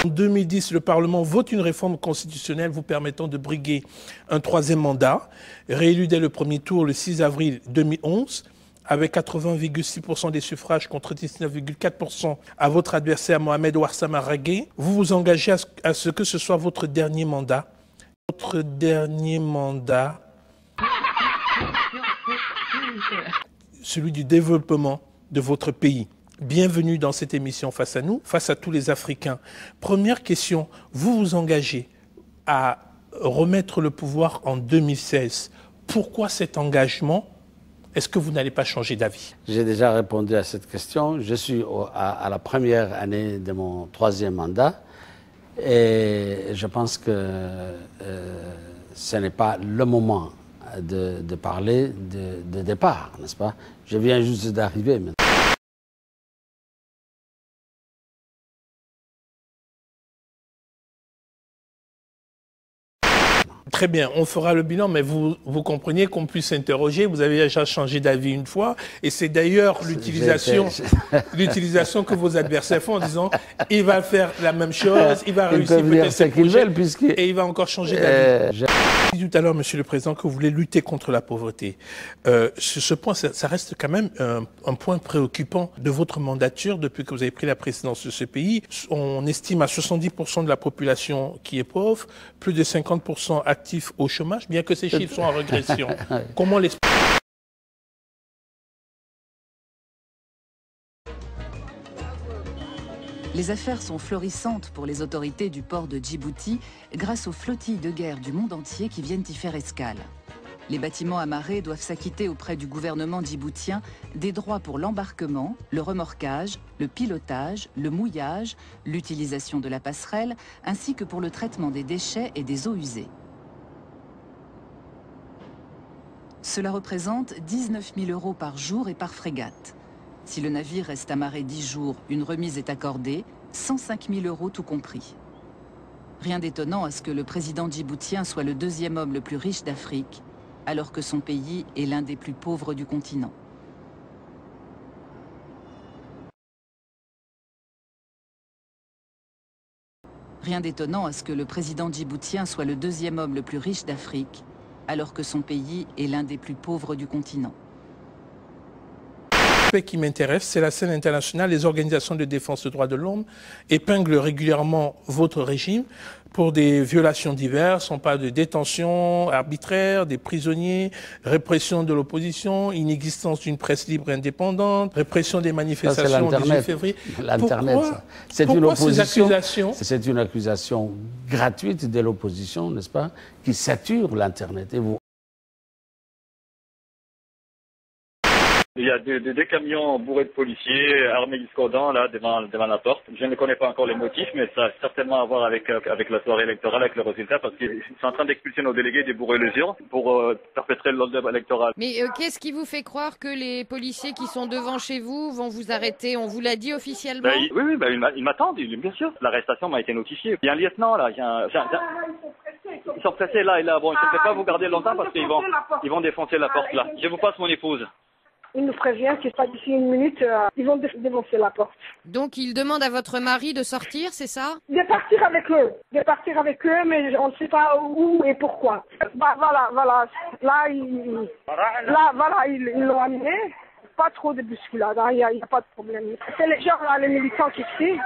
En 2010, le Parlement vote une réforme constitutionnelle vous permettant de briguer un troisième mandat, réélu dès le premier tour le 6 avril 2011, avec 80,6% des suffrages contre 19,4% à votre adversaire Mohamed Ouassama Ragué. Vous vous engagez à ce que ce soit votre dernier mandat. Votre dernier mandat, celui du développement de votre pays. Bienvenue dans cette émission Face à nous, face à tous les Africains. Première question, vous vous engagez à remettre le pouvoir en 2016. Pourquoi cet engagement? Est-ce que vous n'allez pas changer d'avis? J'ai déjà répondu à cette question. Je suis à la première année de mon troisième mandat et je pense que ce n'est pas le moment de parler de départ, n'est-ce pas? Je viens juste d'arriver maintenant. Très bien, on fera le bilan, mais vous comprenez qu'on puisse s'interroger. Vous avez déjà changé d'avis une fois, et c'est d'ailleurs l'utilisation que vos adversaires font en disant il va faire la même chose, il va réussir peut-être ce qu'ils veulent, et il va encore changer d'avis. J'ai dit tout à l'heure, Monsieur le Président, que vous voulez lutter contre la pauvreté. Ce point, ça reste quand même un point préoccupant de votre mandature depuis que vous avez pris la présidence de ce pays. On estime à 70% de la population qui est pauvre, plus de 50% actifs au chômage, bien que ces chiffres sont en régression. Comment les... Les affaires sont florissantes pour les autorités du port de Djibouti grâce aux flottilles de guerre du monde entier qui viennent y faire escale. Les bâtiments amarrés doivent s'acquitter auprès du gouvernement djiboutien des droits pour l'embarquement, le remorquage, le pilotage, le mouillage, l'utilisation de la passerelle, ainsi que pour le traitement des déchets et des eaux usées. Cela représente 19 000 € par jour et par frégate. Si le navire reste amarré 10 jours, une remise est accordée, 105 000 € tout compris. Rien d'étonnant à ce que le président djiboutien soit le deuxième homme le plus riche d'Afrique, alors que son pays est l'un des plus pauvres du continent. Rien d'étonnant à ce que le président djiboutien soit le deuxième homme le plus riche d'Afrique, alors que son pays est l'un des plus pauvres du continent. L'aspect qui m'intéresse, c'est la scène internationale. Les organisations de défense des droits de l'homme épinglent régulièrement votre régime pour des violations diverses. On parle de détention arbitraire, des prisonniers, répression de l'opposition, inexistence d'une presse libre et indépendante, répression des manifestations du 18 février. L'Internet, c'est une opposition. C'est une accusation gratuite de l'opposition, n'est-ce pas, qui sature l'Internet. Et vous... Il y a deux camions bourrés de policiers, armés jusqu'aux dents, là, devant la porte. Je ne connais pas encore les motifs, mais ça a certainement à voir avec la soirée électorale, avec le résultat, parce qu'ils sont en train d'expulser nos délégués des bourrés les urnes pour perpétrer l'ordre électoral. Mais qu'est-ce qui vous fait croire que les policiers qui sont devant chez vous vont vous arrêter? On vous l'a dit officiellement? Oui, ils m'attendent, bien sûr. L'arrestation m'a été notifiée. Il y a un lieutenant, là, ils sont pressés là et là. Bon, je ne peux pas vous garder longtemps parce qu'ils vont défoncer la porte, là. Je vous passe mon épouse. Il nous prévient qu'il pas d'ici une minute, ils vont défoncer la porte. Donc il demande à votre mari de sortir, c'est ça? De partir avec eux, mais on ne sait pas où et pourquoi. Voilà. Là, ils l'ont amené. Pas trop de bousculade, il n'y a pas de problème. C'est les gens, là, les militants qui crient.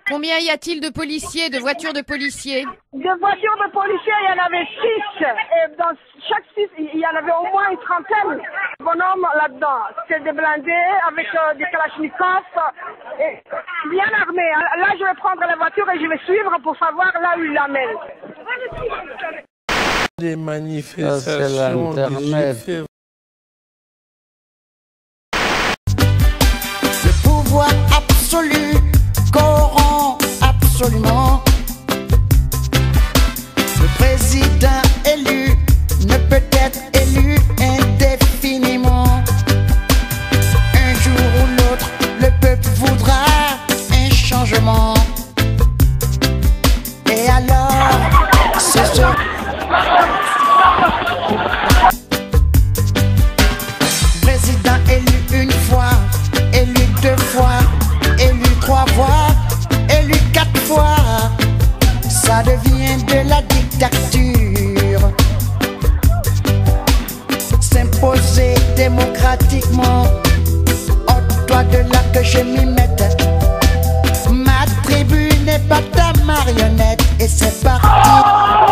Combien y a-t-il de policiers, de voitures de policiers? De voitures de policiers, il y en avait 6. Et dans chaque 6, il y en avait au moins une trentaine. Bonhomme là-dedans. C'est des blindés avec des kalachnikovs. Et bien armés. Là, je vais prendre la voiture et je vais suivre pour savoir là où il l'amène. Des manifestations du 18 février. Pouvoir absolu, corrompt absolument. Le président élu ne peut être élu indéfiniment. Un jour ou l'autre, le peuple voudra un changement. Et alors, c'est ce... Président élu une fois, élu deux fois, élu pratiquement. Oh, toi de là que je m'y mette. Ma tribu n'est pas ta marionnette. Et c'est parti.